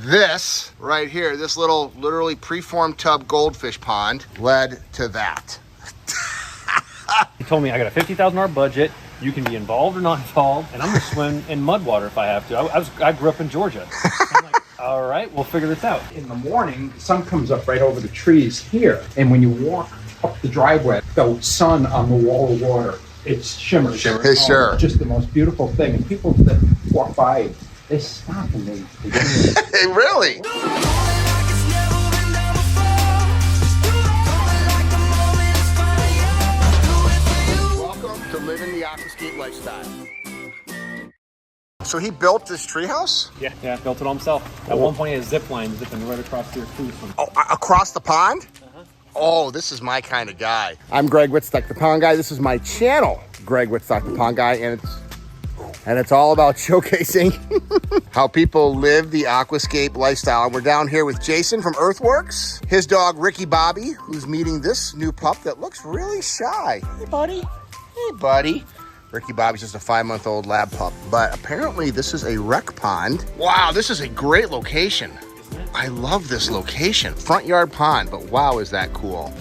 this right here, this little literally preformed tub goldfish pond led to that. He told me I got a $50,000 budget. You can be involved or not involved, and I'm gonna swim in mud water if I have to. I grew up in Georgia. I'm like, all right, we'll figure this out. In the morning, the sun comes up right over the trees here, and when you walk up the driveway, the sun on the wall of water, it shimmers. Sure. It's just the most beautiful thing. And people that walk by, they stop and they Hey, really? Welcome to living the Aquascape lifestyle. So he built this treehouse? Yeah, built it all himself. At one point, he had a zip line zipping right across here too. Oh, across the pond? Oh, this is my kind of guy. I'm Greg Wittstock, the Pond Guy. This is my channel, Greg Wittstock, the Pond Guy, and it's all about showcasing how people live the aquascape lifestyle. And we're down here with Jason from Earthworks, his dog Ricky Bobby, who's meeting this new pup that looks really shy. Hey, buddy. Hey, buddy. Ricky Bobby's just a 5-month-old lab pup, but apparently this is a rec pond. Wow, this is a great location. I love this location. Front yard pond, but wow, is that cool.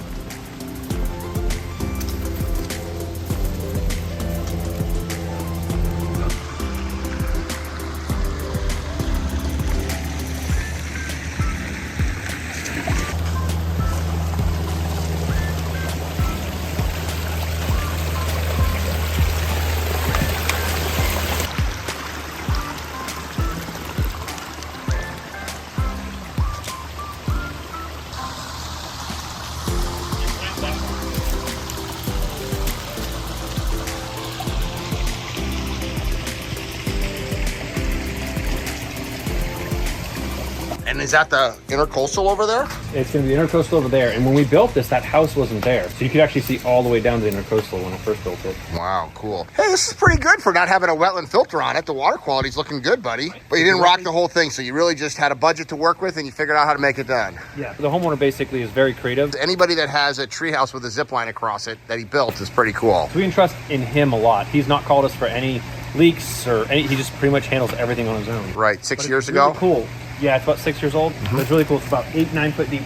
And is that the intercoastal over there? It's going to be the intercoastal over there. And when we built this, that house wasn't there. So you could actually see all the way down to the intercoastal when I first built it. Wow, cool. Hey, this is pretty good for not having a wetland filter on it. The water quality's looking good, buddy. But you didn't rock the whole thing, so you really just had a budget to work with and you figured out how to make it done. Yeah, the homeowner basically is very creative. Anybody that has a treehouse with a zip line across it that he built is pretty cool. So we can trust in him a lot. He's not called us for any leaks or any, he just pretty much handles everything on his own. Right, 6 years really ago? Cool. Yeah, it's about 6 years old. It's really cool. It's about 8-9 foot deep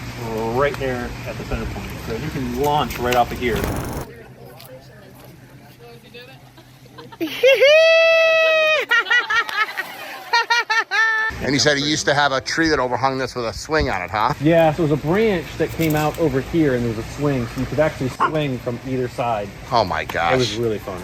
right there at the center point. So you can launch right off of here. And you said he used to have a tree that overhung this with a swing on it, huh? Yeah, so it was a branch that came out over here and there was a swing. So you could actually swing from either side. Oh my gosh. It was really fun.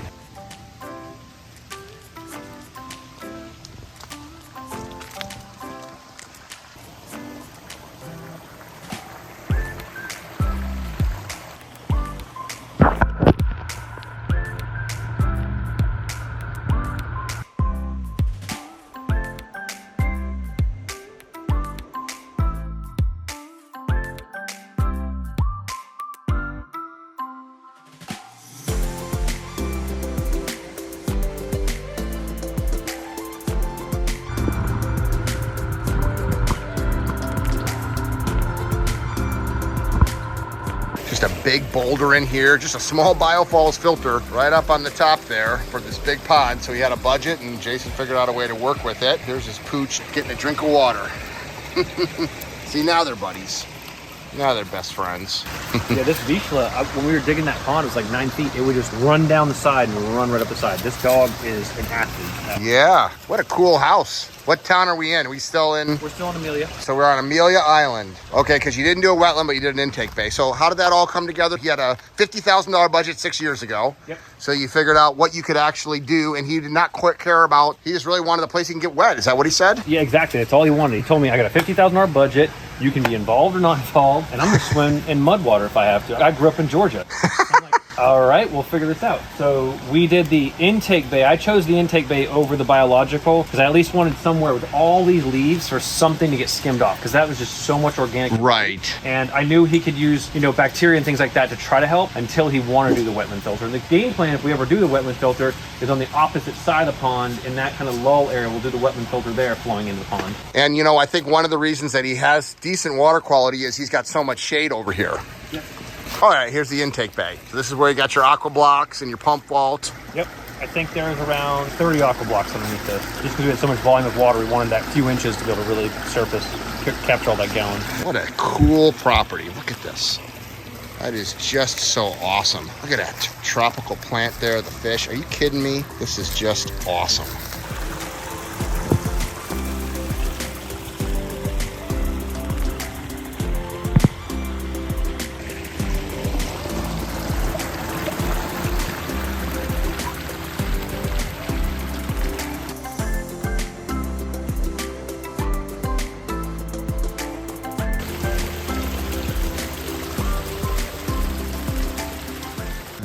Just a big boulder in here, just a small biofalls filter right up on the top there for this big pond. So he had a budget and Jason figured out a way to work with it. Here's his pooch getting a drink of water. See, now they're buddies. Now they're best friends. Yeah, this Vizsla, when we were digging that pond, it was like 9 feet. It would just run down the side and run right up the side. This dog is an athlete. Yeah, what a cool house. What town are we in? Are we still in? We're still in Amelia. So we're on Amelia Island. Okay, because you didn't do a wetland, but you did an intake bay. So how did that all come together? He had a $50,000 budget 6 years ago. Yep. So you figured out what you could actually do, and he did not quite care about, he just really wanted a place he can get wet. Is that what he said? Yeah, exactly. That's all he wanted. He told me I got a $50,000 budget. You can be involved or not involved, and I'm gonna swim in mud water if I have to. I grew up in Georgia. I'm like, all right, we'll figure this out. So we did the intake bay. I chose the intake bay over the biological because I at least wanted somewhere with all these leaves for something to get skimmed off because that was just so much organic. Right. And I knew he could use, bacteria and things like that to try to help until he wanted to do the wetland filter. And the game plan, if we ever do the wetland filter, is on the opposite side of the pond in that kind of lull area. We'll do the wetland filter there flowing into the pond. And I think one of the reasons that he has decent water quality is he's got so much shade over here. Yep. All right, here's the intake bay. So this is where you got your aqua blocks and your pump vault. Yep. I think there's around 30 aqua blocks underneath this. Just because we had so much volume of water, we wanted that few inches to be able to really capture all that gallon. What a cool property. Look at this. That is just so awesome. Look at that tropical plant there, the fish. Are you kidding me? This is just awesome.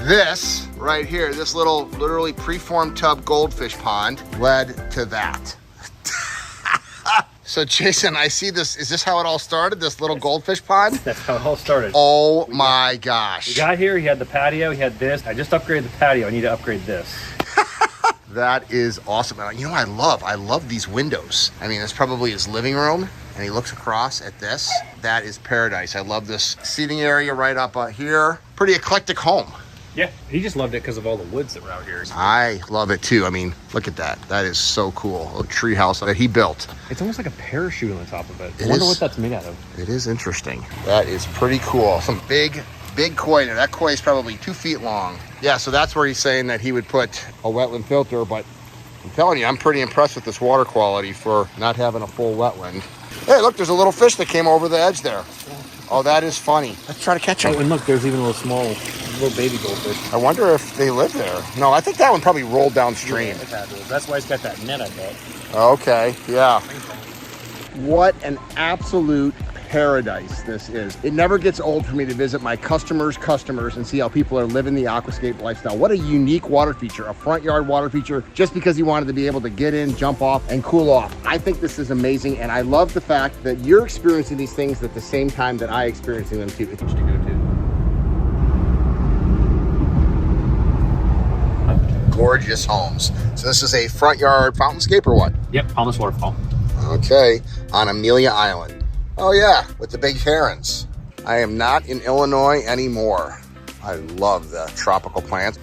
This right here, this little literally preformed tub goldfish pond led to that. So Jason, I see this. Is this how it all started? This little goldfish pond? That's how it all started. Oh my gosh. We got here, he had the patio, he had this. I just upgraded the patio, I need to upgrade this. That is awesome. And you know what I love these windows. I mean, it's probably his living room and he looks across at this. That is paradise. I love this seating area right up here. Pretty eclectic home. Yeah, he just loved it because of all the woods that were out here. I love it too. I mean, look at that. That is so cool. A tree house that he built. It's almost like a parachute on the top of it. It I wonder is. what that's made out of. It is interesting. That is pretty cool. Some big koi there. That koi is probably 2 feet long. Yeah, so that's where he's saying that he would put a wetland filter, but I'm telling you, I'm pretty impressed with this water quality for not having a full wetland. Hey, look, there's a little fish that came over the edge there. Oh, that is funny. Let's try to catch him. Oh, and look, there's even a little baby goldfish. I wonder if they live there. No, I think that one probably rolled downstream. Yeah, that's why it's got that net, I bet. Okay, yeah. What an absolute paradise this is. It never gets old for me to visit my customers' customers and see how people are living the aquascape lifestyle. What a unique water feature, a front yard water feature, just because you wanted to be able to get in, jump off, and cool off. I think this is amazing, and I love the fact that you're experiencing these things at the same time that I'm experiencing them too. Gorgeous homes. So this is a front yard fountainscape or what? Yep, Palmas Waterfall. Okay, on Amelia Island. Oh yeah, with the big herons. I am not in Illinois anymore. I love the tropical plants.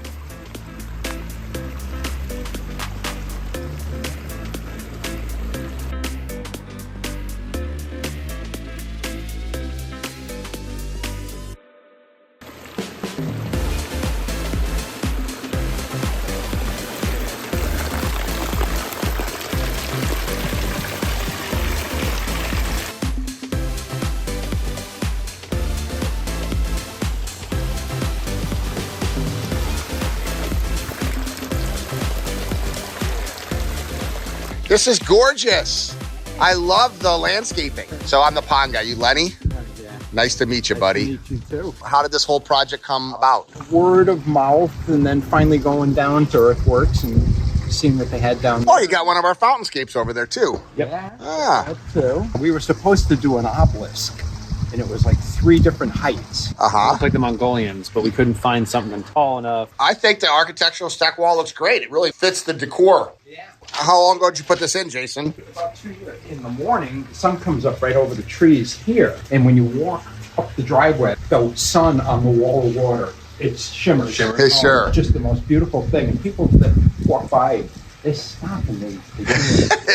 This is gorgeous. I love the landscaping. So I'm the pond guy. You Lenny? Yeah. Nice to meet you, buddy. Nice to meet you too. How did this whole project come about? Word of mouth, and then finally going down to Earthworks and seeing what they had down there. Oh, you got one of our fountainscapes over there too. Yep. Yeah, Ah. that too. We were supposed to do an obelisk, and it was like 3 different heights. It's like the Mongolians, but we couldn't find something tall enough. I think the architectural stack wall looks great. It really fits the decor. Yeah. How long ago did you put this in, Jason? About 2 years. In the morning, the sun comes up right over the trees here, and when you walk up the driveway, the sun on the wall of water, it shimmers. Sure. It's just the most beautiful thing. And people that walk by, they stop and they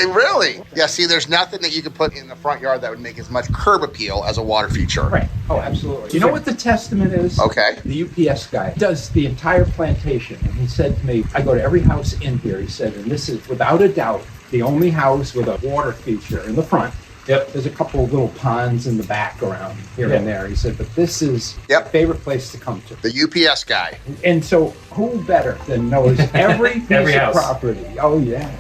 Really? Yeah, see, there's nothing that you could put in the front yard that would make as much curb appeal as a water feature. Right. Oh, absolutely. You know what the testament is? Okay. The UPS guy does the entire plantation, and he said to me, I go to every house in here, he said, and this is without a doubt the only house with a water feature in the front. Yep. There's a couple of little ponds in the back around here and there. He said, but this is my favorite place to come to. The UPS guy. And so who better than knows every piece Every of house. property? Oh, yeah.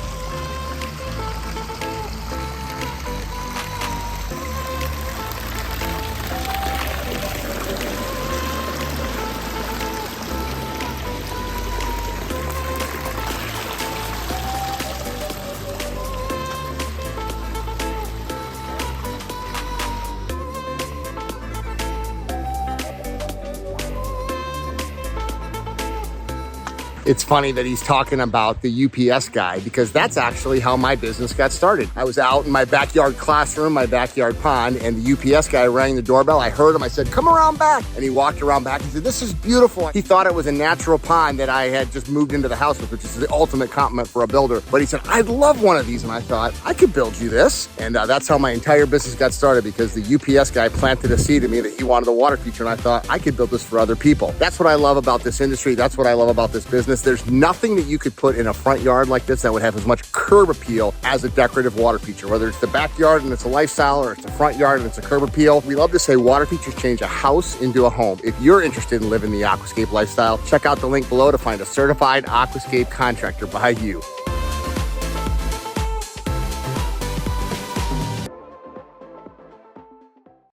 It's funny that he's talking about the UPS guy because that's actually how my business got started. I was out in my backyard classroom, my backyard pond, and the UPS guy rang the doorbell. I heard him. I said, come around back. And he walked around back and said, this is beautiful. He thought it was a natural pond that I had just moved into the house with, which is the ultimate compliment for a builder. But he said, I'd love one of these. And I thought, I could build you this. And that's how my entire business got started, because the UPS guy planted a seed in me that he wanted a water feature. And I thought, I could build this for other people. That's what I love about this industry. That's what I love about this business. There's nothing that you could put in a front yard like this that would have as much curb appeal as a decorative water feature, whether it's the backyard and it's a lifestyle or it's the front yard and it's a curb appeal. We love to say water features change a house into a home. If you're interested in living the Aquascape lifestyle, check out the link below to find a certified Aquascape contractor by you.